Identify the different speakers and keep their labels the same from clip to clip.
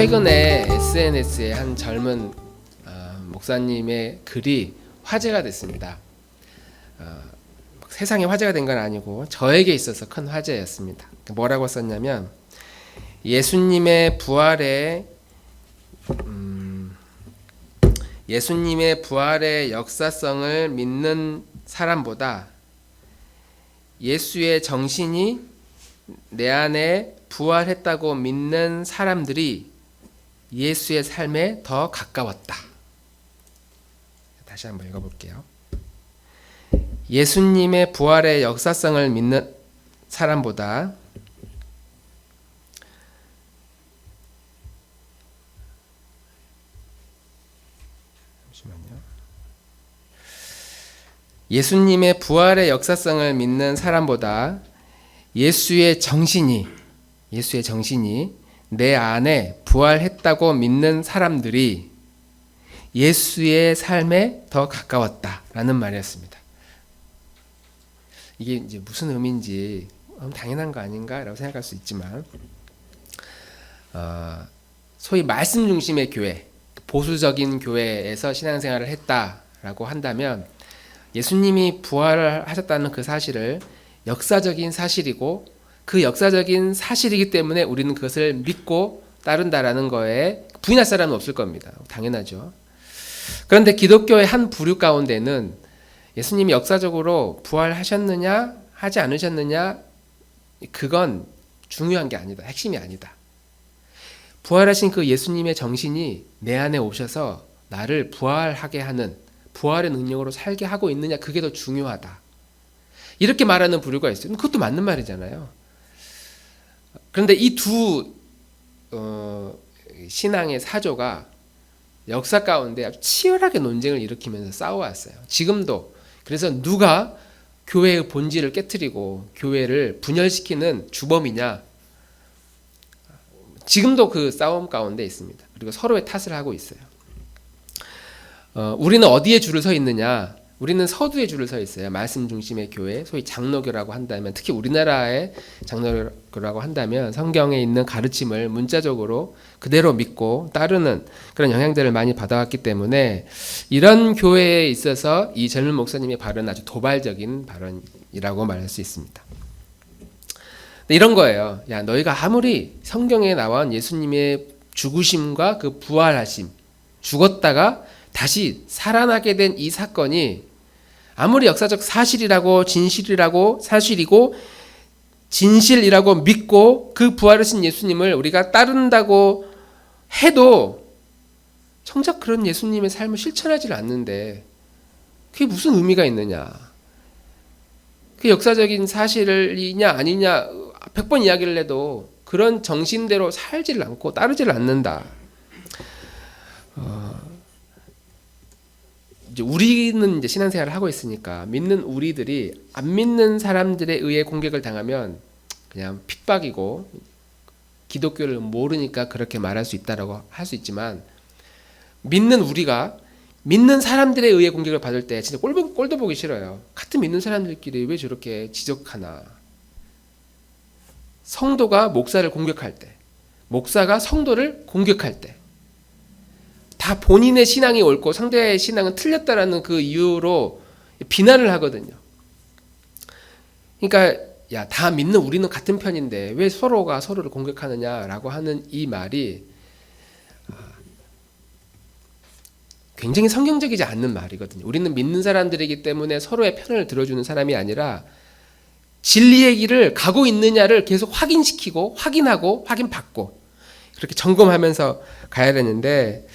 Speaker 1: 최근에 SNS에 한 젊은 목사님의 글이 화제가 됐습니다. 세상에 화제가 된 건 아니고 저에게 있어서 큰 화제였습니다. 뭐라고 썼냐면 예수님의 부활의 역사성을 믿는 사람보다 예수의 정신이 내 안에 부활했다고 믿는 사람들이 예수의 삶에 더 가까웠다. 다시 한번 읽어볼게요. 예수님의 부활의 역사성을 믿는 사람보다 예수님의 부활의 역사성을 믿는 사람보다 예수의 정신이 내 안에 부활했다고 믿는 사람들이 예수의 삶에 더 가까웠다라는 말이었습니다. 이게 이제 무슨 의미인지 당연한 거 아닌가라고 생각할 수 있지만, 소위 말씀 중심의 교회, 보수적인 교회에서 신앙생활을 했다라고 한다면 예수님이 부활을 하셨다는 그 사실을 역사적인 사실이고 그 역사적인 사실이기 때문에 우리는 그것을 믿고 따른다라는 거에 부인할 사람은 없을 겁니다. 당연하죠. 그런데 기독교의 한 부류 가운데는 예수님이 역사적으로 부활하셨느냐 하지 않으셨느냐 그건 중요한 게 아니다. 핵심이 아니다. 부활하신 그 예수님의 정신이 내 안에 오셔서 나를 부활하게 하는 부활의 능력으로 살게 하고 있느냐 그게 더 중요하다. 이렇게 말하는 부류가 있어요. 그것도 맞는 말이잖아요. 그런데 이 두 신앙의 사조가 역사 가운데 아주 치열하게 논쟁을 일으키면서 싸워왔어요. 지금도. 그래서 누가 교회의 본질을 깨트리고 교회를 분열시키는 주범이냐. 지금도 그 싸움 가운데 있습니다. 그리고 서로의 탓을 하고 있어요. 우리는 어디에 줄을 서 있느냐? 우리는 서두에 줄을 서 있어요. 말씀 중심의 교회, 소위 장로교라고 한다면, 특히 우리나라의 장로교라고 한다면 성경에 있는 가르침을 문자적으로 그대로 믿고 따르는 그런 영향들을 많이 받아왔기 때문에 이런 교회에 있어서 이 젊은 목사님의 발언은 아주 도발적인 발언이라고 말할 수 있습니다. 이런 거예요. 야, 너희가 아무리 성경에 나온 예수님의 죽으심과 그 부활하심, 죽었다가 다시 살아나게 된 이 사건이 아무리 역사적 사실이라고 사실이고 진실이라고 믿고 그 부활하신 예수님을 우리가 따른다고 해도 정작 그런 예수님의 삶을 실천하지 않는데 그게 무슨 의미가 있느냐. 그 역사적인 사실이냐 아니냐 100번 이야기를 해도 그런 정신대로 살지를 않고 따르지를 않는다. 이제 우리는 이제 신앙생활을 하고 있으니까 믿는 우리들이 안 믿는 사람들에 의해 공격을 당하면 그냥 핍박이고 기독교를 모르니까 그렇게 말할 수 있다라고 할 수 있지만, 믿는 우리가 믿는 사람들에 의해 공격을 받을 때 진짜 꼴도 보기 싫어요. 같은 믿는 사람들끼리 왜 저렇게 지적하나. 성도가 목사를 공격할 때, 목사가 성도를 공격할 때 다 본인의 신앙이 옳고 상대의 신앙은 틀렸다라는 그 이유로 비난을 하거든요. 그러니까 야, 다 믿는 우리는 같은 편인데 왜 서로가 서로를 공격하느냐라고 하는 이 말이 굉장히 성경적이지 않는 말이거든요. 우리는 믿는 사람들이기 때문에 서로의 편을 들어주는 사람이 아니라 진리의 길을 가고 있느냐를 계속 확인시키고 확인하고 확인받고 그렇게 점검하면서 가야 되는데,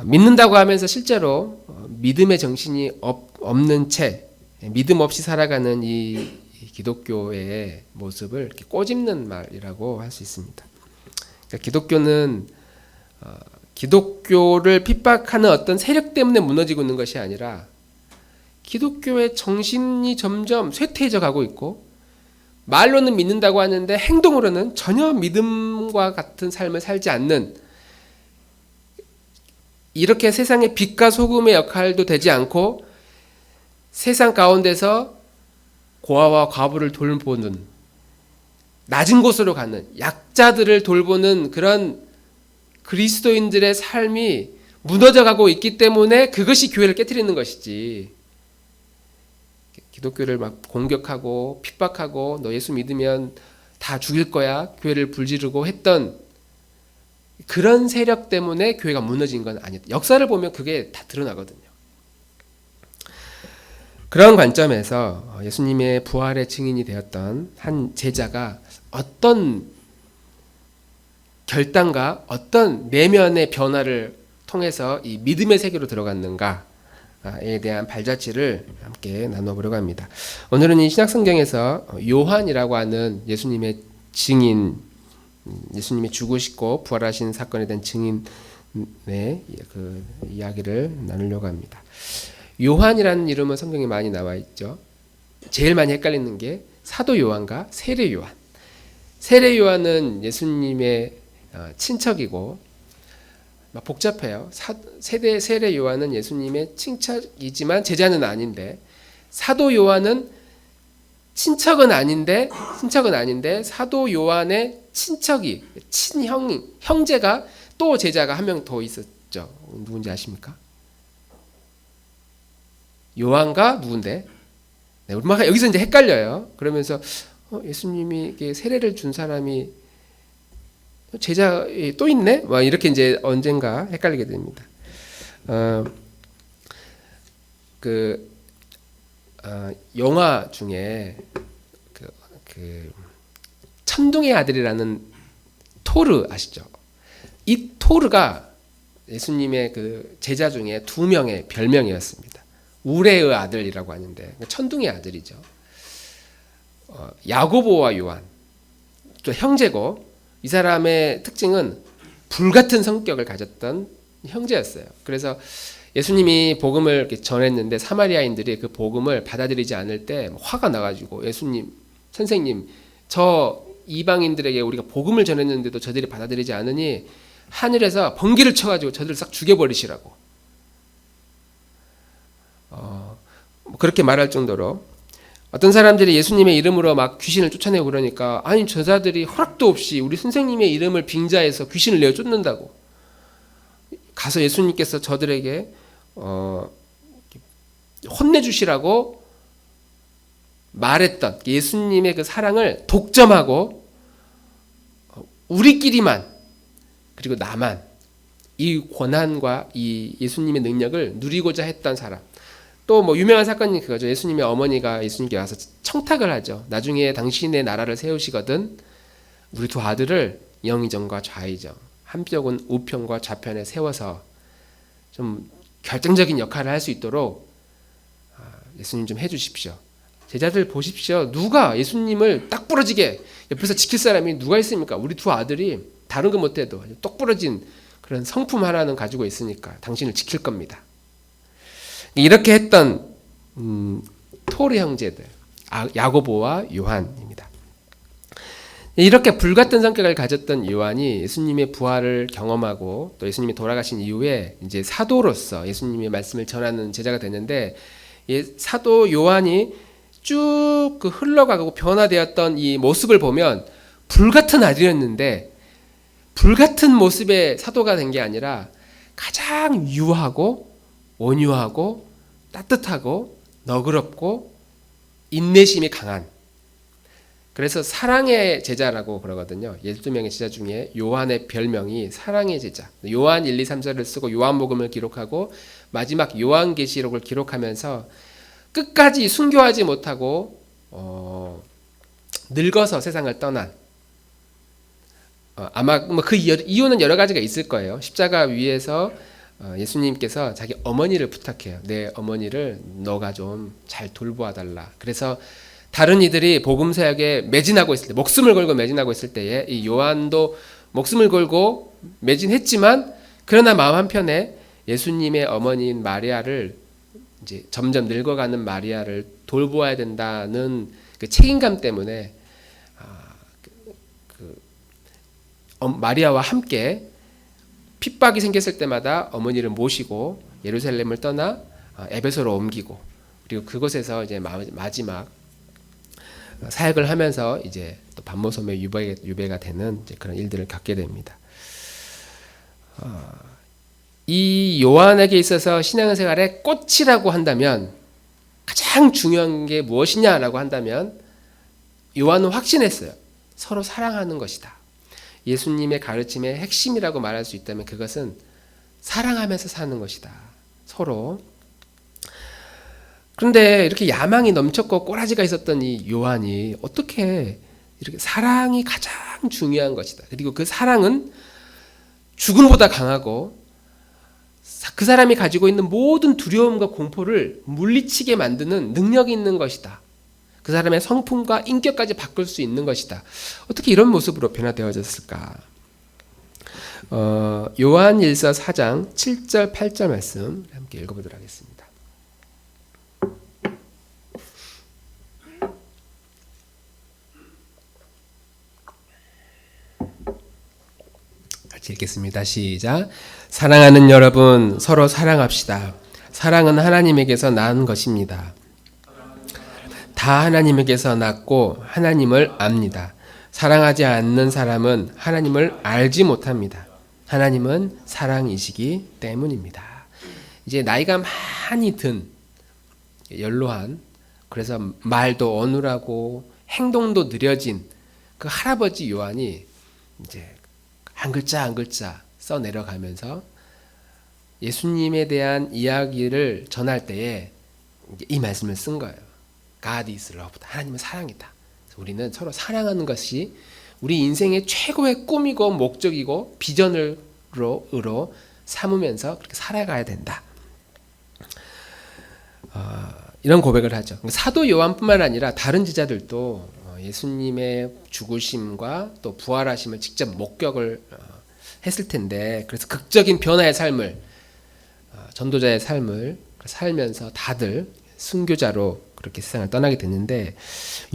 Speaker 1: 믿는다고 하면서 실제로 믿음의 정신이 없는 채 믿음 없이 살아가는 이 기독교의 모습을 이렇게 꼬집는 말이라고 할 수 있습니다. 그러니까 기독교는 기독교를 핍박하는 어떤 세력 때문에 무너지고 있는 것이 아니라 기독교의 정신이 점점 쇠퇴해져 가고 있고, 말로는 믿는다고 하는데 행동으로는 전혀 믿음과 같은 삶을 살지 않는, 이렇게 세상의 빛과 소금의 역할도 되지 않고 세상 가운데서 고아와 과부를 돌보는, 낮은 곳으로 가는, 약자들을 돌보는 그런 그리스도인들의 삶이 무너져가고 있기 때문에 그것이 교회를 깨트리는 것이지, 기독교를 막 공격하고 핍박하고 너 예수 믿으면 다 죽일 거야 교회를 불지르고 했던 그런 세력 때문에 교회가 무너진 건 아니다. 역사를 보면 그게 다 드러나거든요. 그런 관점에서 예수님의 부활의 증인이 되었던 한 제자가 어떤 결단과 어떤 내면의 변화를 통해서 이 믿음의 세계로 들어갔는가에 대한 발자취를 함께 나눠보려고 합니다. 오늘은 이 신약성경에서 요한이라고 하는 예수님의 증인, 예수님이 죽으시고 부활하신 사건에 대한 증인의 그 이야기를 나누려고 합니다. 요한이라는 이름은 성경에 많이 나와 있죠. 제일 많이 헷갈리는 게 사도 요한과 세례 요한. 세례 요한은 예수님의 친척이고 막 복잡해요. 세례 요한은 예수님의 친척이지만 제자는 아닌데, 사도 요한은 친척은 아닌데 사도 요한의 친척이 형제가 또 제자가 한 명 더 있었죠. 누군지 아십니까? 요한과 누군데? 네, 우리가 여기서 이제 헷갈려요. 그러면서 예수님이 세례를 준 사람이 제자 또 있네? 막 이렇게 이제 언젠가 헷갈리게 됩니다. 영화 중에 천둥의 아들이라는 토르 아시죠? 이 토르가 예수님의 그 제자 중에 2명의 별명이었습니다. 우레의 아들이라고 하는데 천둥의 아들이죠. 야고보와 요한, 또 형제고, 이 사람의 특징은 불같은 성격을 가졌던 형제였어요. 그래서 예수님이 복음을 이렇게 전했는데 사마리아인들이 그 복음을 받아들이지 않을 때 화가 나가지고, 예수님, 선생님, 저 이방인들에게 우리가 복음을 전했는데도 저들이 받아들이지 않으니 하늘에서 번개를 쳐가지고 저들을 싹 죽여버리시라고 그렇게 말할 정도로, 어떤 사람들이 예수님의 이름으로 막 귀신을 쫓아내고 그러니까, 아니 저자들이 허락도 없이 우리 선생님의 이름을 빙자해서 귀신을 내어 쫓는다고. 가서 예수님께서 저들에게 혼내주시라고 말했던 예수님의 그 사랑을 독점하고 우리끼리만, 그리고 나만 이 권한과 이 예수님의 능력을 누리고자 했던 사람. 또 뭐 유명한 사건이 그거죠. 예수님의 어머니가 예수님께 와서 청탁을 하죠. 나중에 당신의 나라를 세우시거든 우리 2 아들을 영의정과 좌의정, 한쪽은 우편과 좌편에 세워서 좀 결정적인 역할을 할 수 있도록 예수님 좀 해주십시오. 제자들 보십시오. 누가 예수님을 딱 부러지게 옆에서 지킬 사람이 누가 있습니까? 우리 2 아들이 다른 거 못해도 똑 부러진 그런 성품 하나는 가지고 있으니까 당신을 지킬 겁니다. 이렇게 했던 토르 형제들, 야고보와 요한입니다. 이렇게 불같은 성격을 가졌던 요한이 예수님의 부활을 경험하고 또 예수님이 돌아가신 이후에 이제 사도로서 예수님의 말씀을 전하는 제자가 됐는데, 사도 요한이 쭉 그 흘러가고 변화되었던 이 모습을 보면 불같은 아들이었는데, 불같은 모습의 사도가 된 게 아니라 가장 유하고 온유하고 따뜻하고 너그럽고 인내심이 강한, 그래서 사랑의 제자라고 그러거든요. 12명의 제자 중에 요한의 별명이 사랑의 제자. 요한 1, 2, 3절을 쓰고 요한복음을 기록하고 마지막 요한계시록을 기록하면서 끝까지 순교하지 못하고 늙어서 세상을 떠난, 아마 뭐 그 이유는 여러 가지가 있을 거예요. 십자가 위에서 예수님께서 자기 어머니를 부탁해요. 내 어머니를 너가 좀 잘 돌보아 달라. 그래서 다른 이들이 복음 사역에 매진하고 있을 때, 목숨을 걸고 매진하고 있을 때에 이 요한도 목숨을 걸고 매진했지만, 그러나 마음 한편에 예수님의 어머니인 마리아를, 이제 점점 늙어가는 마리아를 돌보아야 된다는 그 책임감 때문에 마리아와 함께 핍박이 생겼을 때마다 어머니를 모시고 예루살렘을 떠나 에베소로 옮기고, 그리고 그곳에서 이제 마지막 사역을 하면서 이제 또 반모섬에 유배가 되는 이제 그런 일들을 겪게 됩니다. 이 요한에게 있어서 신앙생활의 꽃이라고 한다면 가장 중요한 게 무엇이냐라고 한다면 요한은 확신했어요. 서로 사랑하는 것이다. 예수님의 가르침의 핵심이라고 말할 수 있다면 그것은 사랑하면서 사는 것이다. 서로. 그런데 이렇게 야망이 넘쳤고 꼬라지가 있었던 이 요한이 어떻게 이렇게 사랑이 가장 중요한 것이다. 그리고 그 사랑은 죽음보다 강하고 그 사람이 가지고 있는 모든 두려움과 공포를 물리치게 만드는 능력이 있는 것이다. 그 사람의 성품과 인격까지 바꿀 수 있는 것이다. 어떻게 이런 모습으로 변화되어졌을까? 요한일서 4장 7절 8절 말씀 함께 읽어보도록 하겠습니다. 같이 읽겠습니다. 시작. 사랑하는 여러분, 서로 사랑합시다. 사랑은 하나님에게서 난 것입니다. 다 하나님에게서 났고 하나님을 압니다. 사랑하지 않는 사람은 하나님을 알지 못합니다. 하나님은 사랑이시기 때문입니다. 이제 나이가 많이 든 연로한, 그래서 말도 어눌하고 행동도 느려진 그 할아버지 요한이 이제 한 글자 한 글자 써 내려가면서 예수님에 대한 이야기를 전할 때에 이 말씀을 쓴 거예요. God is love. 하나님은 사랑이다. 우리는 서로 사랑하는 것이 우리 인생의 최고의 꿈이고 목적이고 비전으로 삼으면서 그렇게 살아가야 된다. 이런 고백을 하죠. 사도 요한뿐만 아니라 다른 제자들도 예수님의 죽으심과 또 부활하심을 직접 목격을 했을 텐데, 그래서 극적인 변화의 삶을, 전도자의 삶을 살면서 다들 순교자로 그렇게 세상을 떠나게 됐는데,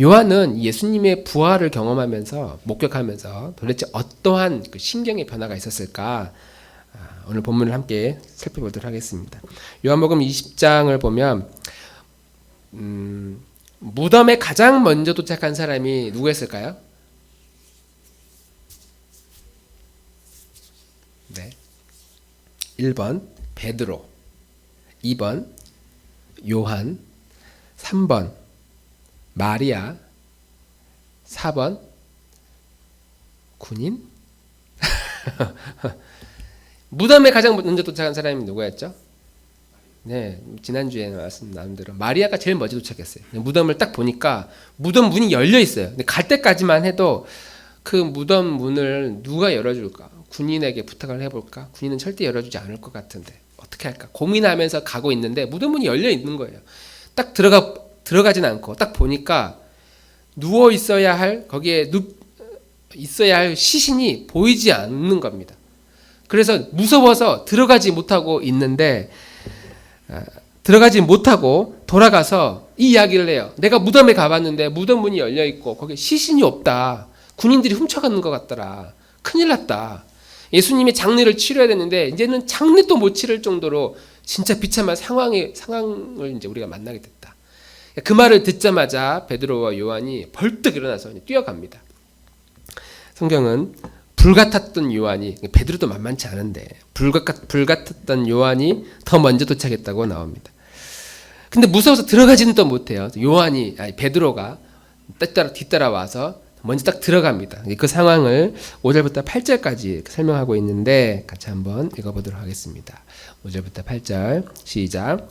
Speaker 1: 요한은 예수님의 부활을 경험하면서 목격하면서 도대체 어떠한 그 심경의 변화가 있었을까? 오늘 본문을 함께 살펴보도록 하겠습니다. 요한복음 20장을 보면 무덤에 가장 먼저 도착한 사람이 누구였을까요? 네. 1번 베드로, 2번 요한, 3번 마리아, 4번 군인? 무덤에 가장 먼저 도착한 사람이 누구였죠? 네, 지난주에 말씀 대로 마리아가 제일 먼저 도착했어요. 무덤을 딱 보니까 무덤 문이 열려 있어요. 근데 갈 때까지만 해도 그 무덤 문을 누가 열어줄까? 군인에게 부탁을 해볼까? 군인은 절대 열어주지 않을 것 같은데 어떻게 할까? 고민하면서 가고 있는데 무덤 문이 열려 있는 거예요. 딱 들어가진 않고 딱 보니까 누워 있어야 할, 거기에 있어야 할 시신이 보이지 않는 겁니다. 그래서 무서워서 들어가지 못하고 있는데, 들어가지 못하고 돌아가서 이 이야기를 해요. 내가 무덤에 가봤는데 무덤 문이 열려 있고 거기에 시신이 없다. 군인들이 훔쳐가는 것 같더라. 큰일 났다. 예수님의 장례를 치러야 되는데 이제는 장례도 못 치를 정도로 진짜 비참한 상황을 이제 우리가 만나게 됐다. 그 말을 듣자마자 베드로와 요한이 벌떡 일어나서 뛰어갑니다. 성경은 불같았던 요한이, 베드로도 만만치 않은데 불같았던 요한이 더 먼저 도착했다고 나옵니다. 근데 무서워서 들어가지는 또 못해요. 베드로가 뒤따라와서 먼저 딱 들어갑니다. 그 상황을 5절부터 8절까지 설명하고 있는데 같이 한번 읽어보도록 하겠습니다. 5절부터 8절 시작.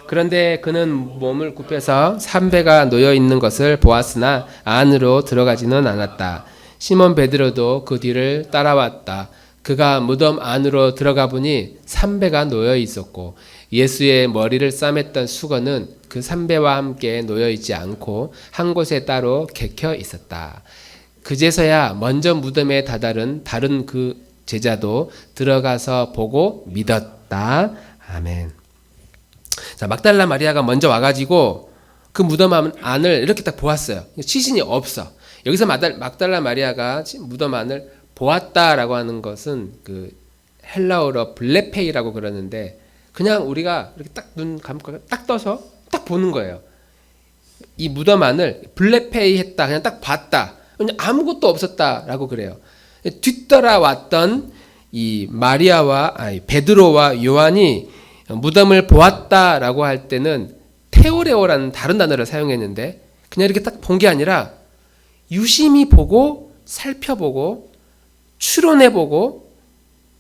Speaker 1: 그런데 그는 몸을 굽혀서 삼배가 놓여 있는 것을 보았으나 안으로 들어가지는 않았다. 시몬 베드로도 그 뒤를 따라왔다. 그가 무덤 안으로 들어가 보니 삼배가 놓여 있었고 예수의 머리를 싸맸던 수건은 그 삼배와 함께 놓여 있지 않고 한 곳에 따로 개켜 있었다. 그제서야 먼저 무덤에 다다른 다른 그 제자도 들어가서 보고 믿었다. 아멘. 자, 막달라 마리아가 먼저 와가지고 그 무덤 안을 이렇게 딱 보았어요. 시신이 없어. 여기서 막달라 마리아가 무덤 안을 보았다라고 하는 것은 그 헬라어로 블레페이라고 그러는데, 그냥 우리가 이렇게 딱 눈 감고 딱 떠서 딱 보는 거예요. 이 무덤 안을 블레페이 했다. 그냥 딱 봤다. 그냥 아무것도 없었다라고 그래요. 뒤따라왔던 이 베드로와 요한이 무덤을 보았다라고 할 때는 테오레오라는 다른 단어를 사용했는데 그냥 이렇게 딱 본 게 아니라 유심히 보고 살펴보고 추론해보고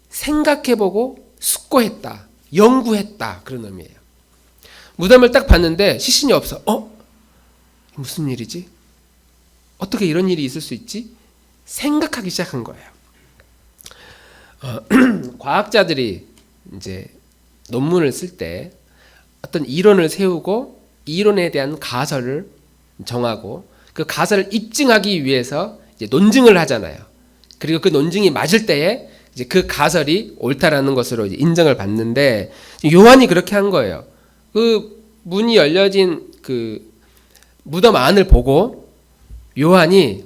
Speaker 1: 생각해보고 숙고했다, 연구했다, 그런 의미예요. 무덤을 딱 봤는데 시신이 없어. 무슨 일이지? 어떻게 이런 일이 있을 수 있지? 생각하기 시작한 거예요. 과학자들이 이제 논문을 쓸 때 어떤 이론을 세우고 이론에 대한 가설을 정하고 그 가설을 입증하기 위해서 이제 논증을 하잖아요. 그리고 그 논증이 맞을 때에 이제 그 가설이 옳다라는 것으로 이제 인정을 받는데 요한이 그렇게 한 거예요. 그 문이 열려진 그 무덤 안을 보고 요한이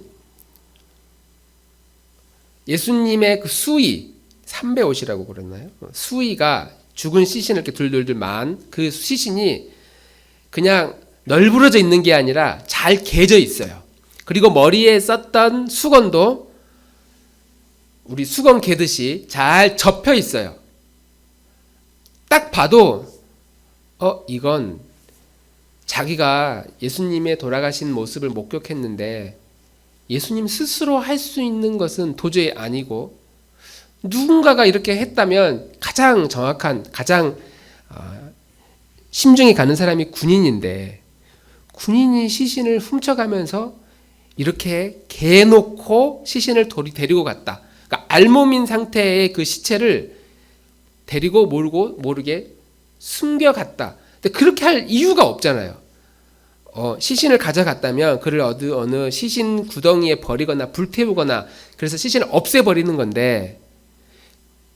Speaker 1: 예수님의 그 수의, 삼배옷이라고 그랬나요? 수의가 죽은 시신을 이렇게 둘둘둘 만 그 시신이 그냥 널브러져 있는 게 아니라 잘 개져 있어요. 그리고 머리에 썼던 수건도 우리 수건 개듯이 잘 접혀 있어요. 딱 봐도 이건 자기가 예수님의 돌아가신 모습을 목격했는데 예수님 스스로 할 수 있는 것은 도저히 아니고 누군가가 이렇게 했다면 가장 정확한, 가장 심중이 가는 사람이 군인인데 군인이 시신을 훔쳐가면서 이렇게 개놓고 시신을 데리고 갔다. 그러니까 알몸인 상태의 그 시체를 데리고 모르게 숨겨갔다. 근데 그렇게 할 이유가 없잖아요. 시신을 가져갔다면 그를 어느 시신 구덩이에 버리거나 불태우거나 그래서 시신을 없애버리는 건데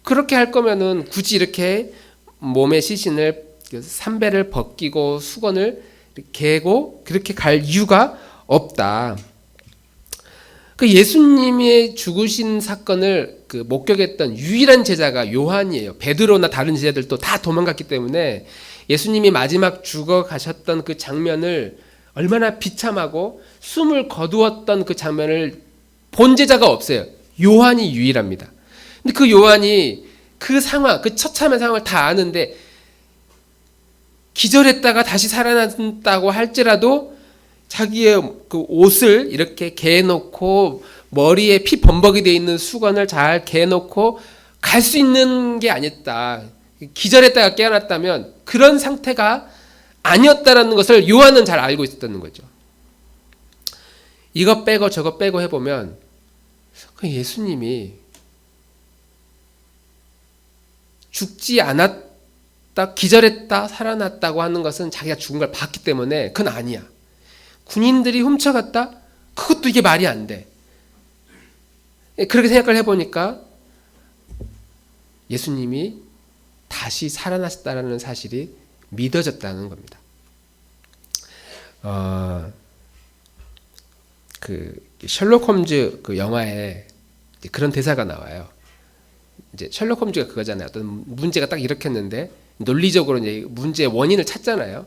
Speaker 1: 그렇게 할 거면은 굳이 이렇게 몸에 시신을 삼배를 벗기고 수건을 개고 그렇게 갈 이유가 없다. 그 예수님의 죽으신 사건을 그 목격했던 유일한 제자가 요한이에요. 베드로나 다른 제자들도 다 도망갔기 때문에 예수님이 마지막 죽어 가셨던 그 장면을 얼마나 비참하고 숨을 거두었던 그 장면을 본 제자가 없어요. 요한이 유일합니다. 근데 그 요한이 그 상황, 그 처참한 상황을 다 아는데 기절했다가 다시 살아났다고 할지라도 자기의 그 옷을 이렇게 개놓고 머리에 피 범벅이 되어 있는 수건을 잘 개놓고 갈 수 있는 게 아니었다. 기절했다가 깨어났다면 그런 상태가 아니었다라는 것을 요한은 잘 알고 있었다는 거죠. 이거 빼고 저거 빼고 해보면 예수님이 죽지 않았다, 기절했다, 살아났다고 하는 것은 자기가 죽은 걸 봤기 때문에 그건 아니야. 군인들이 훔쳐갔다? 그것도 이게 말이 안 돼. 그렇게 생각을 해보니까 예수님이 다시 살아나셨다는 사실이 믿어졌다는 겁니다. 그 셜록 홈즈 그 영화에 그런 대사가 나와요. 이제 셜록 홈즈가 그거잖아요. 어떤 문제가 딱 일으켰는데 논리적으로 이제 문제의 원인을 찾잖아요.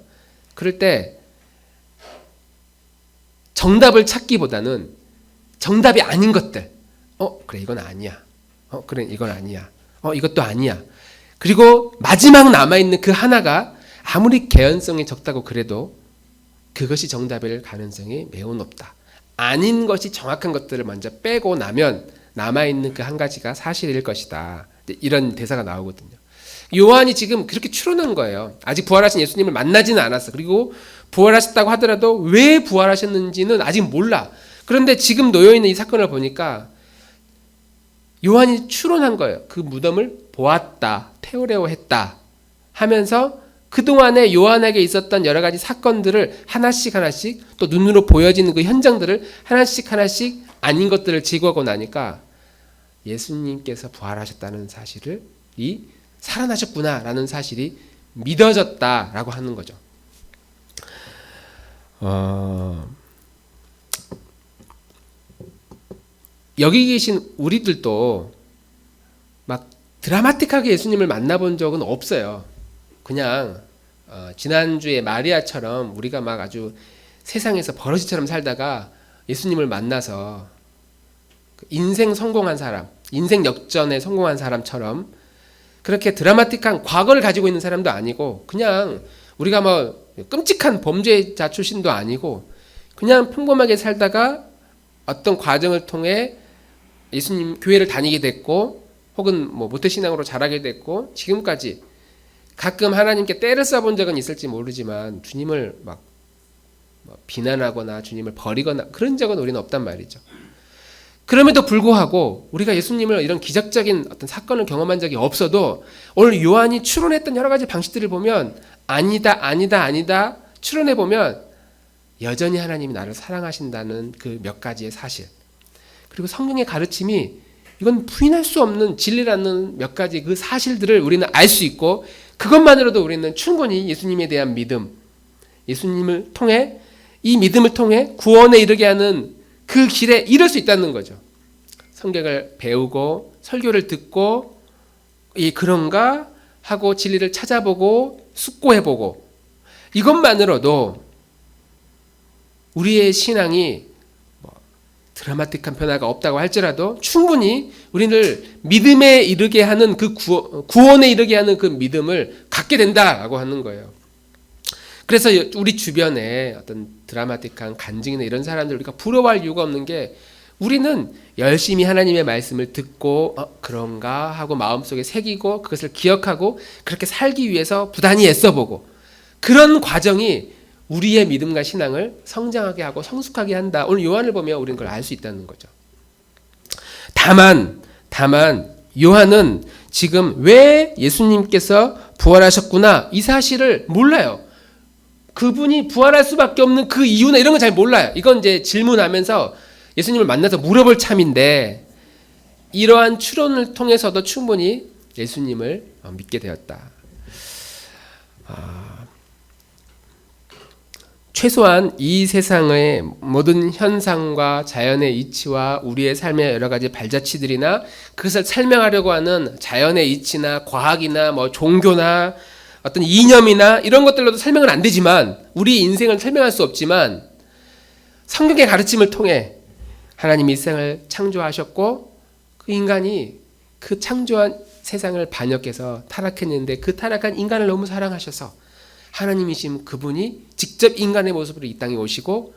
Speaker 1: 그럴 때 정답을 찾기보다는 정답이 아닌 것들. 그래 이건 아니야. 그래 이건 아니야. 이것도 아니야. 그리고 마지막 남아있는 그 하나가 아무리 개연성이 적다고 그래도 그것이 정답일 가능성이 매우 높다. 아닌 것이 정확한 것들을 먼저 빼고 나면 남아있는 그 한 가지가 사실일 것이다. 이런 대사가 나오거든요. 요한이 지금 그렇게 추론한 거예요. 아직 부활하신 예수님을 만나지는 않았어. 그리고 부활하셨다고 하더라도 왜 부활하셨는지는 아직 몰라. 그런데 지금 놓여있는 이 사건을 보니까 요한이 추론한 거예요. 그 무덤을 보았다, 테오레오 했다 하면서 그동안에 요한에게 있었던 여러 가지 사건들을 하나씩 또 눈으로 보여지는 그 현장들을 하나씩 아닌 것들을 제거하고 나니까 예수님께서 부활하셨다는 사실을 살아나셨구나라는 사실이 믿어졌다라고 하는 거죠. 여기 계신 우리들도 막 드라마틱하게 예수님을 만나본 적은 없어요. 그냥 지난주에 마리아처럼 우리가 막 아주 세상에서 버러지처럼 살다가 예수님을 만나서 인생 성공한 사람, 인생 역전에 성공한 사람처럼 그렇게 드라마틱한 과거를 가지고 있는 사람도 아니고 그냥 우리가 뭐 끔찍한 범죄자 출신도 아니고 그냥 평범하게 살다가 어떤 과정을 통해 예수님 교회를 다니게 됐고 혹은 뭐 모태신앙으로 자라게 됐고 지금까지 가끔 하나님께 때를 써본 적은 있을지 모르지만 주님을 막 비난하거나 주님을 버리거나 그런 적은 우리는 없단 말이죠. 그럼에도 불구하고 우리가 예수님을 이런 기적적인 어떤 사건을 경험한 적이 없어도 오늘 요한이 추론했던 여러 가지 방식들을 보면 아니다 추론해 보면 여전히 하나님이 나를 사랑하신다는 그 몇 가지의 사실, 그리고 성경의 가르침이 이건 부인할 수 없는 진리라는 몇 가지 그 사실들을 우리는 알 수 있고 그것만으로도 우리는 충분히 예수님에 대한 믿음, 예수님을 통해 이 믿음을 통해 구원에 이르게 하는 그 길에 이를 수 있다는 거죠. 성경을 배우고 설교를 듣고 그런가 하고 진리를 찾아보고 숙고해보고 이것만으로도 우리의 신앙이 드라마틱한 변화가 없다고 할지라도 충분히 우리를 믿음에 이르게 하는 그 구원에 이르게 하는 그 믿음을 갖게 된다라고 하는 거예요. 그래서 우리 주변에 어떤 드라마틱한 간증이나 이런 사람들 우리가 부러워할 이유가 없는 게 우리는 열심히 하나님의 말씀을 듣고 그런가 하고 마음속에 새기고 그것을 기억하고 그렇게 살기 위해서 부단히 애써보고 그런 과정이 우리의 믿음과 신앙을 성장하게 하고 성숙하게 한다. 오늘 요한을 보면 우리는 그걸 알 수 있다는 거죠. 다만 요한은 지금 왜 예수님께서 부활하셨구나 이 사실을 몰라요. 그분이 부활할 수밖에 없는 그 이유나 이런 건 잘 몰라요. 이건 이제 질문하면서 예수님을 만나서 물어볼 참인데 이러한 추론을 통해서도 충분히 예수님을 믿게 되었다. 최소한 이 세상의 모든 현상과 자연의 이치와 우리의 삶의 여러 가지 발자취들이나 그것을 설명하려고 하는 자연의 이치나 과학이나 뭐 종교나 어떤 이념이나 이런 것들로도 설명은 안 되지만 우리 인생을 설명할 수 없지만 성경의 가르침을 통해 하나님이 이 세상을 창조하셨고 그 인간이 그 창조한 세상을 반역해서 타락했는데 그 타락한 인간을 너무 사랑하셔서 하나님이신 그분이 직접 인간의 모습으로 이 땅에 오시고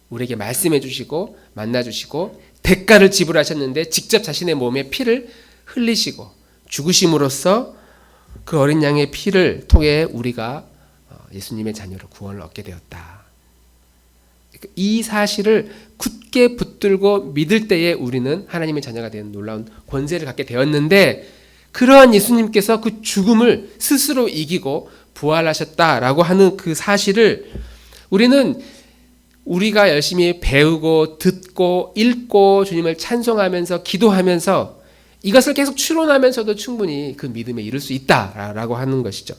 Speaker 1: 우리에게 말씀해 주시고 만나 주시고 대가를 지불하셨는데 직접 자신의 몸에 피를 흘리시고 죽으심으로써 그 어린 양의 피를 통해 우리가 예수님의 자녀로 구원을 얻게 되었다. 이 사실을 굳게 붙들고 믿을 때에 우리는 하나님의 자녀가 되는 놀라운 권세를 갖게 되었는데 그러한 예수님께서 그 죽음을 스스로 이기고 부활하셨다라고 하는 그 사실을 우리는 우리가 열심히 배우고 듣고 읽고 주님을 찬송하면서 기도하면서 이것을 계속 추론하면서도 충분히 그 믿음에 이를 수 있다라고 하는 것이죠.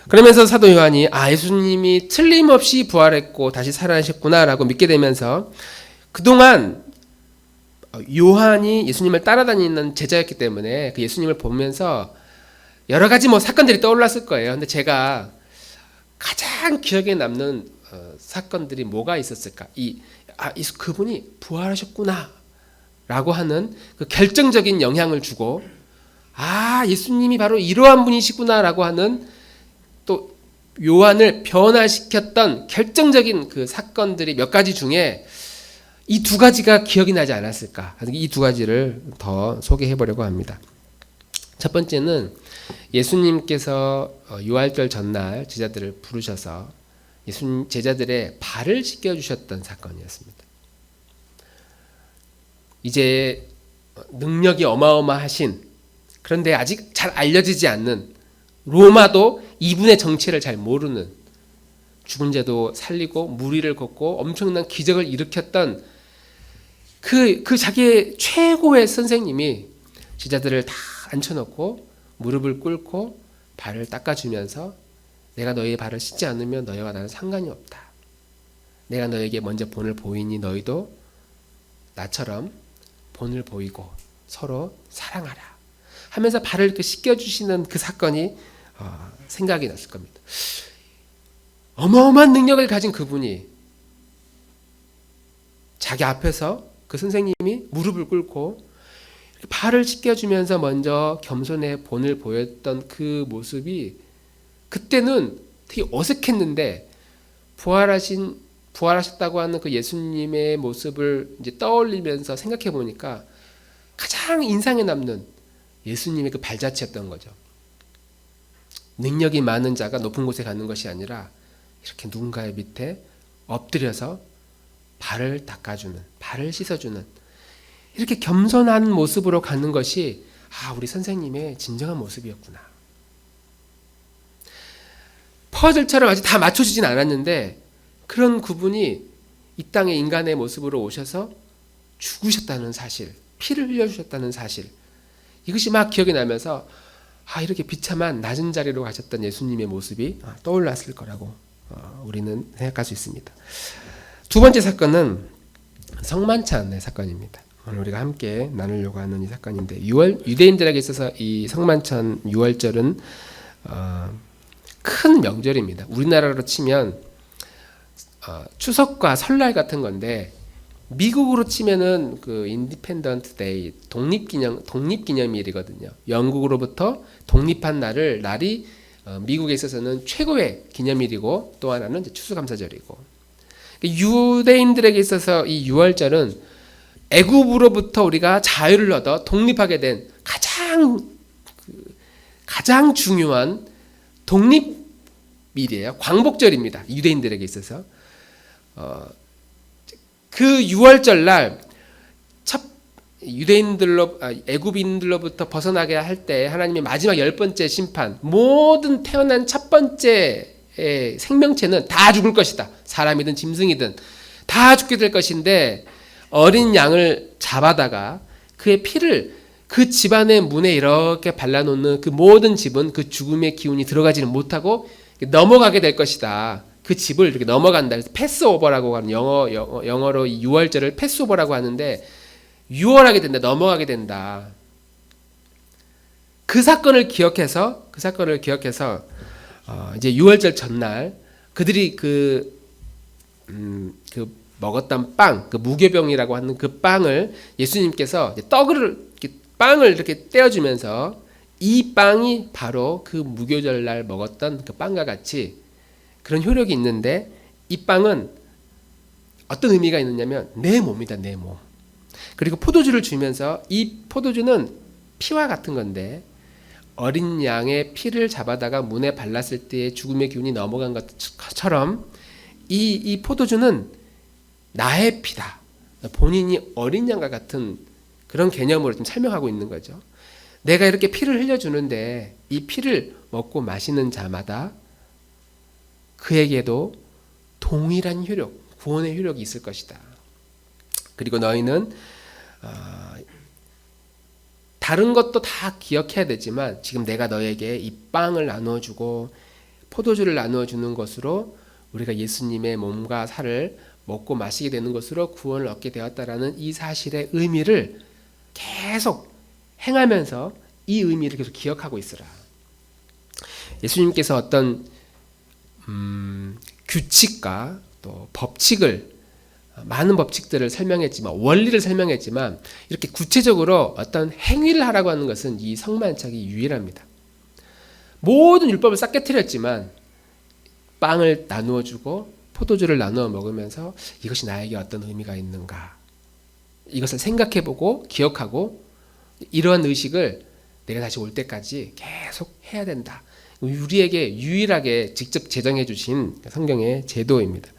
Speaker 1: 그러면서 사도 요한이 예수님이 틀림없이 부활했고 다시 살아나셨구나라고 믿게 되면서 그동안 요한이 예수님을 따라다니는 제자였기 때문에 그 예수님을 보면서 여러 가지 사건들이 떠올랐을 거예요. 근데 제가 가장 기억에 남는 사건들이 뭐가 있었을까? 그분이 부활하셨구나 라고 하는 그 결정적인 영향을 주고 예수님이 바로 이러한 분이시구나 라고 하는 또 요한을 변화시켰던 결정적인 그 사건들이 몇 가지 중에 이 두 가지가 기억이 나지 않았을까? 이 두 가지를 더 소개해 보려고 합니다. 첫 번째는 예수님께서 유월절 전날 제자들을 부르셔서 예수님 제자들의 발을 씻겨주셨던 사건이었습니다. 이제 능력이 어마어마하신 그런데 아직 잘 알려지지 않는 로마도 이분의 정체를 잘 모르는 죽은 자도 살리고 무리를 걷고 엄청난 기적을 일으켰던 그 자기의 최고의 선생님이 제자들을 다 앉혀놓고 무릎을 꿇고 발을 닦아주면서 내가 너희의 발을 씻지 않으면 너희와 나는 상관이 없다. 내가 너에게 먼저 본을 보이니 너희도 나처럼 본을 보이고 서로 사랑하라 하면서 발을 이렇게 씻겨주시는 그 사건이 생각이 났을 겁니다. 어마어마한 능력을 가진 그분이 자기 앞에서 그 선생님이 무릎을 꿇고 발을 씻겨주면서 먼저 겸손의 본을 보였던 그 모습이 그때는 되게 어색했는데 부활하셨다고 하는 그 예수님의 모습을 이제 떠올리면서 생각해 보니까 가장 인상에 남는 예수님의 그 발자취였던 거죠. 능력이 많은 자가 높은 곳에 가는 것이 아니라 이렇게 누군가의 밑에 엎드려서 발을 닦아주는, 발을 씻어주는 이렇게 겸손한 모습으로 가는 것이 우리 선생님의 진정한 모습이었구나. 퍼즐처럼 아직 다 맞춰지진 않았는데 그런 그분이 이 땅의 인간의 모습으로 오셔서 죽으셨다는 사실, 피를 흘려주셨다는 사실, 이것이 막 기억이 나면서 이렇게 비참한 낮은 자리로 가셨던 예수님의 모습이 떠올랐을 거라고 우리는 생각할 수 있습니다. 두 번째 사건은 성만찬의 사건입니다. 오늘 우리가 함께 나누려고 하는 이 사건인데 유대인들에게 있어서 이 성만찬 6월절은 큰 명절입니다. 우리나라로 치면 추석과 설날 같은 건데 미국으로 치면은 그 인디펜던트 데이 독립기념일이거든요. 영국으로부터 독립한 날이 미국에 있어서는 최고의 기념일이고 또 하나는 이제 추수감사절이고 유대인들에게 있어서 이 6월절은 애굽으로부터 우리가 자유를 얻어 독립하게 된 가장 중요한 독립일이에요. 광복절입니다. 유대인들에게 있어서 그 6월절 날 애굽인들로부터 벗어나게 할 때 하나님의 마지막 10번째 심판, 모든 태어난 첫 번째 생명체는 다 죽을 것이다. 사람이든 짐승이든 다 죽게 될 것인데 어린 양을 잡아다가 그의 피를 그 집안의 문에 이렇게 발라놓는 그 모든 집은 그 죽음의 기운이 들어가지는 못하고 넘어가게 될 것이다. 그 집을 이렇게 넘어간다. 그래서 패스오버라고 하는 영어로 이 6월절을 패스오버라고 하는데 유월하게 된다. 넘어가게 된다. 그 사건을 기억해서 이제 6월절 전날 그들이 먹었던 빵, 그 무교병이라고 하는 그 빵을 예수님께서 빵을 이렇게 떼어주면서 이 빵이 바로 그 무교절 날 먹었던 그 빵과 같이 그런 효력이 있는데 이 빵은 어떤 의미가 있느냐면 내 몸이다, 내 몸. 그리고 포도주를 주면서 이 포도주는 피와 같은 건데 어린 양의 피를 잡아다가 문에 발랐을 때의 죽음의 기운이 넘어간 것처럼 이 포도주는 나의 피다. 본인이 어린 양과 같은 그런 개념으로 좀 설명하고 있는 거죠. 내가 이렇게 피를 흘려주는데 이 피를 먹고 마시는 자마다 그에게도 동일한 효력, 구원의 효력이 있을 것이다. 그리고 너희는 다른 것도 다 기억해야 되지만 지금 내가 너에게 이 빵을 나누어주고 포도주를 나누어주는 것으로 우리가 예수님의 몸과 살을 먹고 마시게 되는 것으로 구원을 얻게 되었다라는 이 사실의 의미를 계속 행하면서 이 의미를 계속 기억하고 있으라. 예수님께서 어떤 규칙과 또 법칙을 많은 법칙들을 설명했지만 원리를 설명했지만 이렇게 구체적으로 어떤 행위를 하라고 하는 것은 이 성만찬이 유일합니다. 모든 율법을 싹 깨트렸지만 빵을 나누어 주고 포도주를 나누어 먹으면서 이것이 나에게 어떤 의미가 있는가 이것을 생각해보고 기억하고 이러한 의식을 내가 다시 올 때까지 계속 해야 된다. 우리에게 유일하게 직접 제정해 주신 성경의 제도입니다.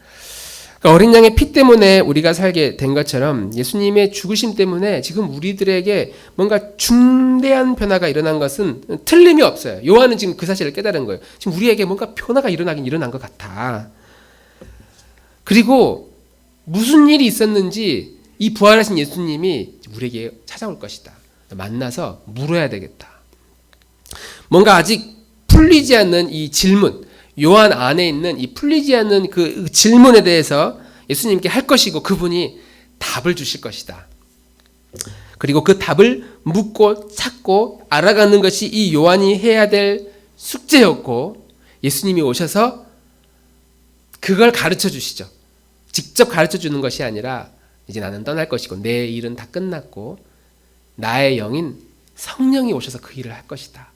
Speaker 1: 그러니까 어린 양의 피 때문에 우리가 살게 된 것처럼 예수님의 죽으심 때문에 지금 우리들에게 뭔가 중대한 변화가 일어난 것은 틀림이 없어요. 요한은 지금 그 사실을 깨달은 거예요. 지금 우리에게 뭔가 변화가 일어난 것 같아. 그리고 무슨 일이 있었는지 이 부활하신 예수님이 우리에게 찾아올 것이다. 만나서 물어야 되겠다. 뭔가 아직 풀리지 않는 이 질문, 요한 안에 있는 이 풀리지 않는 그 질문에 대해서 예수님께 할 것이고 그분이 답을 주실 것이다. 그리고 그 답을 묻고 찾고 알아가는 것이 이 요한이 해야 될 숙제였고 예수님이 오셔서 그걸 가르쳐 주시죠. 직접 가르쳐 주는 것이 아니라 이제 나는 떠날 것이고 내 일은 다 끝났고 나의 영인 성령이 오셔서 그 일을 할 것이다.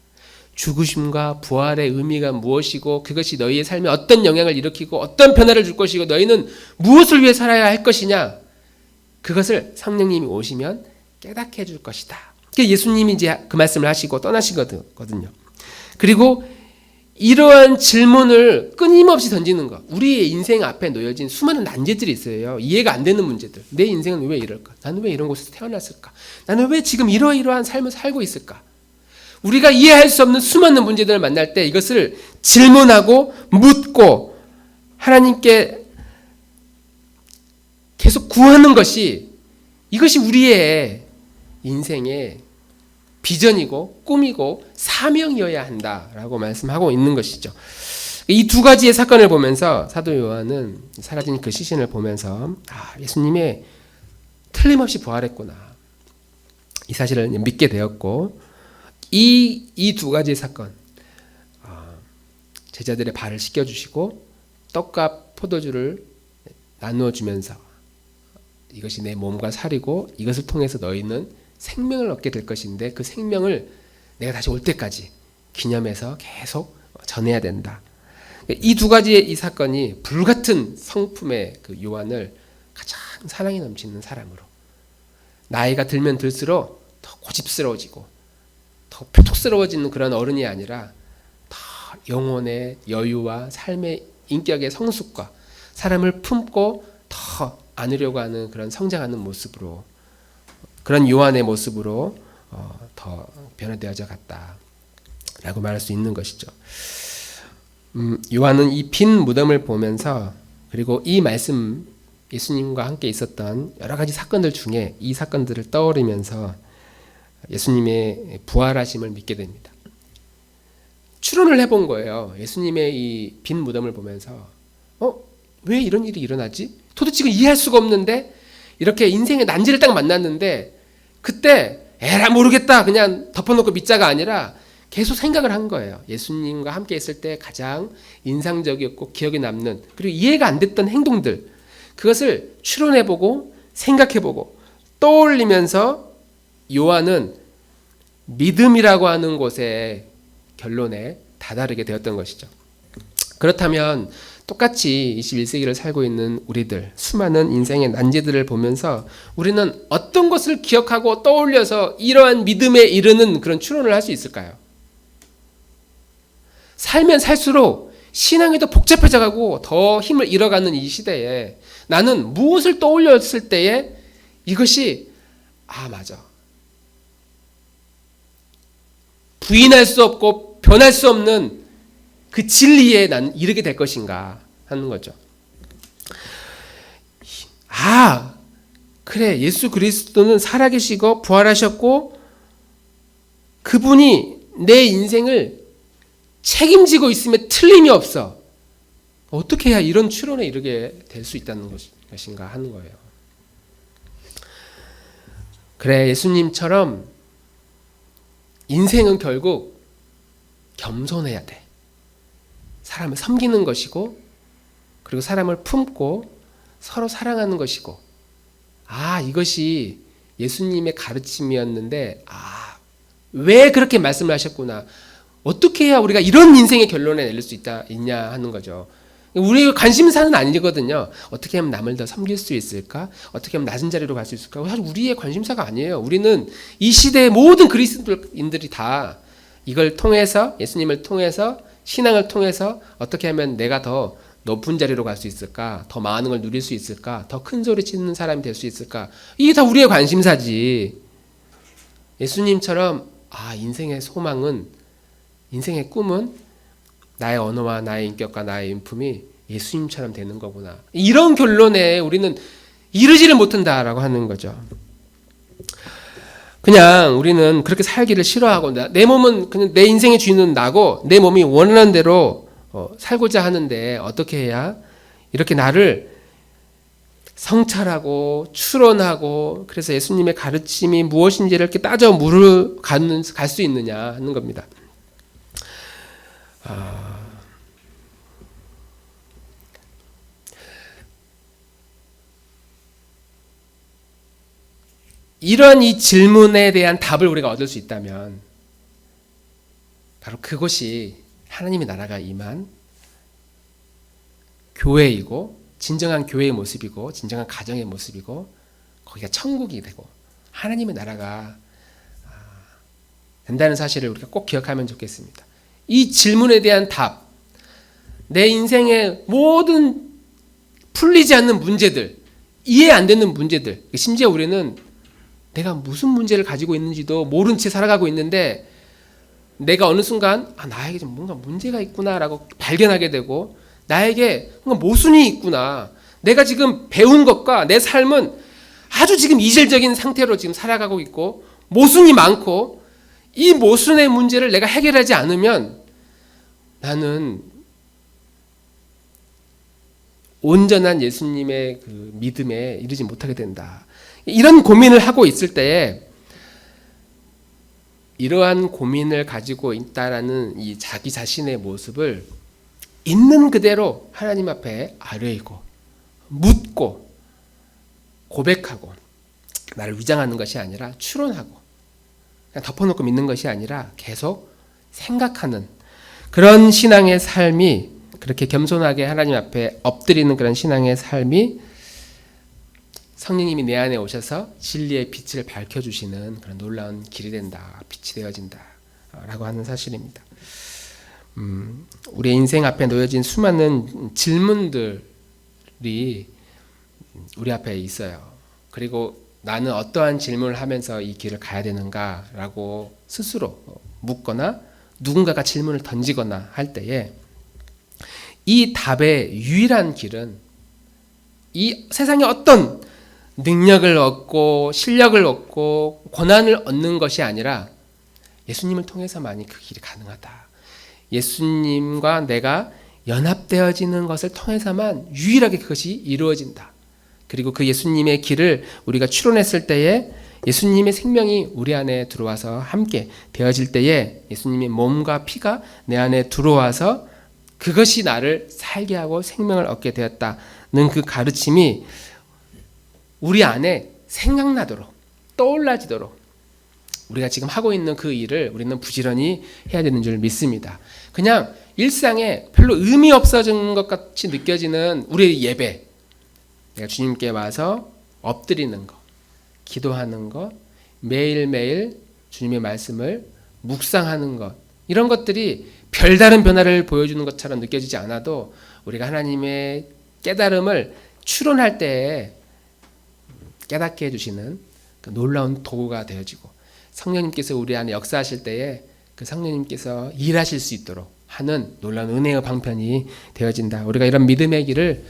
Speaker 1: 죽으심과 부활의 의미가 무엇이고 그것이 너희의 삶에 어떤 영향을 일으키고 어떤 변화를 줄 것이고 너희는 무엇을 위해 살아야 할 것이냐, 그것을 성령님이 오시면 깨닫게 해줄 것이다. 예수님이 이제 그 말씀을 하시고 떠나시거든요. 그리고 이러한 질문을 끊임없이 던지는 것. 우리의 인생 앞에 놓여진 수많은 난제들이 있어요. 이해가 안 되는 문제들. 내 인생은 왜 이럴까? 나는 왜 이런 곳에서 태어났을까? 나는 왜 지금 이러이러한 삶을 살고 있을까? 우리가 이해할 수 없는 수많은 문제들을 만날 때 이것을 질문하고 묻고 하나님께 계속 구하는 것이, 이것이 우리의 인생의 비전이고 꿈이고 사명이어야 한다라고 말씀하고 있는 것이죠. 이 두 가지의 사건을 보면서 사도 요한은 사라진 그 시신을 보면서 예수님의 틀림없이 부활했구나, 이 사실을 믿게 되었고, 이 두 가지의 사건, 제자들의 발을 씻겨주시고 떡과 포도주를 나누어 주면서 이것이 내 몸과 살이고 이것을 통해서 너희는 생명을 얻게 될 것인데 그 생명을 내가 다시 올 때까지 기념해서 계속 전해야 된다. 이 두 가지의 이 사건이 불같은 성품의 그 요한을 가장 사랑이 넘치는 사람으로, 나이가 들면 들수록 더 고집스러워지고 더 표독스러워지는 그런 어른이 아니라 더 영혼의 여유와 삶의 인격의 성숙과 사람을 품고 더 안으려고 하는 그런 성장하는 모습으로, 그런 요한의 모습으로 더 변화되어져 갔다라고 말할 수 있는 것이죠. 요한은 이 빈 무덤을 보면서, 그리고 이 말씀, 예수님과 함께 있었던 여러 가지 사건들 중에 이 사건들을 떠올리면서 예수님의 부활하심을 믿게 됩니다. 추론을 해본 거예요. 예수님의 이 빈 무덤을 보면서 왜 이런 일이 일어나지? 도대체 지금 이해할 수가 없는데, 이렇게 인생의 난제를 딱 만났는데 그때 에라 모르겠다 그냥 덮어놓고 믿자가 아니라 계속 생각을 한 거예요. 예수님과 함께 있을 때 가장 인상적이었고 기억에 남는, 그리고 이해가 안 됐던 행동들, 그것을 추론해보고 생각해보고 떠올리면서 요한은 믿음이라고 하는 곳의 결론에 다다르게 되었던 것이죠. 그렇다면 똑같이 21세기를 살고 있는 우리들, 수많은 인생의 난제들을 보면서 우리는 어떤 것을 기억하고 떠올려서 이러한 믿음에 이르는 그런 추론을 할 수 있을까요? 살면 살수록 신앙이 더 복잡해져 가고 더 힘을 잃어가는 이 시대에 나는 무엇을 떠올렸을 때에 이것이 맞아, 부인할 수 없고 변할 수 없는 그 진리에 난 이르게 될 것인가 하는 거죠. 그래, 예수 그리스도는 살아계시고 부활하셨고 그분이 내 인생을 책임지고 있음에 틀림이 없어. 어떻게 해야 이런 추론에 이르게 될 수 있다는 것인가 하는 거예요. 그래, 예수님처럼 인생은 결국 겸손해야 돼. 사람을 섬기는 것이고, 그리고 사람을 품고 서로 사랑하는 것이고, 이것이 예수님의 가르침이었는데 왜 그렇게 말씀을 하셨구나, 어떻게 해야 우리가 이런 인생의 결론에 내릴 수 있냐 하는 거죠. 우리 관심사는 아니거든요. 어떻게 하면 남을 더 섬길 수 있을까? 어떻게 하면 낮은 자리로 갈 수 있을까? 사실 우리의 관심사가 아니에요. 우리는 이 시대의 모든 그리스도인들이 다 이걸 통해서, 예수님을 통해서, 신앙을 통해서 어떻게 하면 내가 더 높은 자리로 갈 수 있을까? 더 많은 걸 누릴 수 있을까? 더 큰 소리 치는 사람이 될 수 있을까? 이게 다 우리의 관심사지. 예수님처럼 인생의 소망은, 인생의 꿈은 나의 언어와 나의 인격과 나의 인품이 예수님처럼 되는 거구나, 이런 결론에 우리는 이르지를 못한다라고 하는 거죠. 그냥 우리는 그렇게 살기를 싫어하고, 내 몸은 그냥 내 인생의 주인은 나고 내 몸이 원하는 대로 살고자 하는데 어떻게 해야 이렇게 나를 성찰하고 추론하고, 그래서 예수님의 가르침이 무엇인지를 이렇게 따져 물을 갈 수 있느냐 하는 겁니다. 이런 이 질문에 대한 답을 우리가 얻을 수 있다면 바로 그것이 하나님의 나라가 임한 교회이고 진정한 교회의 모습이고 진정한 가정의 모습이고 거기가 천국이 되고 하나님의 나라가 된다는 사실을 우리가 꼭 기억하면 좋겠습니다. 이 질문에 대한 답, 내 인생의 모든 풀리지 않는 문제들, 이해 안 되는 문제들, 심지어 우리는 내가 무슨 문제를 가지고 있는지도 모른 채 살아가고 있는데 내가 어느 순간 나에게 좀 뭔가 문제가 있구나라고 발견하게 되고 나에게 뭔가 모순이 있구나. 내가 지금 배운 것과 내 삶은 아주 지금 이질적인 상태로 지금 살아가고 있고 모순이 많고 이 모순의 문제를 내가 해결하지 않으면 나는 온전한 예수님의 그 믿음에 이르지 못하게 된다. 이런 고민을 하고 있을 때에 이러한 고민을 가지고 있다라는 이 자기 자신의 모습을 있는 그대로 하나님 앞에 아뢰고 묻고 고백하고 나를 위장하는 것이 아니라 추론하고 그냥 덮어놓고 믿는 것이 아니라 계속 생각하는 그런 신앙의 삶이 그렇게 겸손하게 하나님 앞에 엎드리는 그런 신앙의 삶이 성령님이 내 안에 오셔서 진리의 빛을 밝혀주시는 그런 놀라운 길이 된다. 빛이 되어진다. 라고 하는 사실입니다. 우리의 인생 앞에 놓여진 수많은 질문들이 우리 앞에 있어요. 그리고 나는 어떠한 질문을 하면서 이 길을 가야 되는가라고 스스로 묻거나 누군가가 질문을 던지거나 할 때에 이 답의 유일한 길은 이 세상에 어떤 능력을 얻고 실력을 얻고 권한을 얻는 것이 아니라 예수님을 통해서만이 그 길이 가능하다. 예수님과 내가 연합되어지는 것을 통해서만 유일하게 그것이 이루어진다. 그리고 그 예수님의 길을 우리가 추론했을 때에 예수님의 생명이 우리 안에 들어와서 함께 되어질 때에 예수님의 몸과 피가 내 안에 들어와서 그것이 나를 살게 하고 생명을 얻게 되었다는 그 가르침이 우리 안에 생각나도록 떠올라지도록 우리가 지금 하고 있는 그 일을 우리는 부지런히 해야 되는 줄 믿습니다. 그냥 일상에 별로 의미 없어진 것 같이 느껴지는 우리의 예배, 내가 주님께 와서 엎드리는 것, 기도하는 것, 매일매일 주님의 말씀을 묵상하는 것, 이런 것들이 별다른 변화를 보여주는 것처럼 느껴지지 않아도 우리가 하나님의 깨달음을 추론할 때에 깨닫게 해주시는 그 놀라운 도구가 되어지고 성령님께서 우리 안에 역사하실 때에 그 성령님께서 일하실 수 있도록 하는 놀라운 은혜의 방편이 되어진다. 우리가 이런 믿음의 길을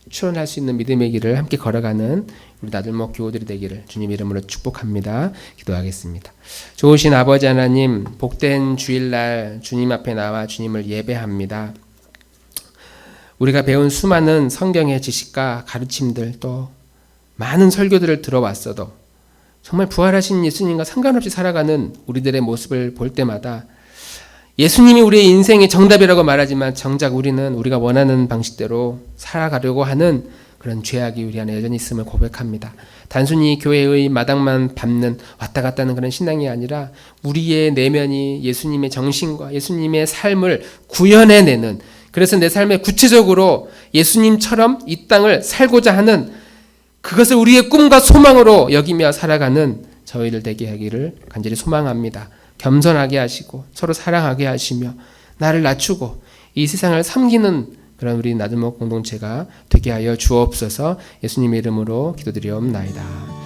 Speaker 1: 추론할 수 있는 믿음의 길을 함께 걸어가는 우리 나들목 교우들이 되기를 주님 이름으로 축복합니다. 기도하겠습니다. 좋으신 아버지 하나님, 복된 주일날 주님 앞에 나와 주님을 예배합니다. 우리가 배운 수많은 성경의 지식과 가르침들 또 많은 설교들을 들어왔어도 정말 부활하신 예수님과 상관없이 살아가는 우리들의 모습을 볼 때마다 예수님이 우리의 인생의 정답이라고 말하지만 정작 우리는 우리가 원하는 방식대로 살아가려고 하는 그런 죄악이 우리 안에 여전히 있음을 고백합니다. 단순히 교회의 마당만 밟는 왔다 갔다 하는 그런 신앙이 아니라 우리의 내면이 예수님의 정신과 예수님의 삶을 구현해내는, 그래서 내 삶에 구체적으로 예수님처럼 이 땅을 살고자 하는 그것을 우리의 꿈과 소망으로 여기며 살아가는 저희들 되게 하기를 간절히 소망합니다. 겸손하게 하시고 서로 사랑하게 하시며 나를 낮추고 이 세상을 섬기는 그런 우리 나들목 공동체가 되게 하여 주옵소서. 예수님의 이름으로 기도드리옵나이다.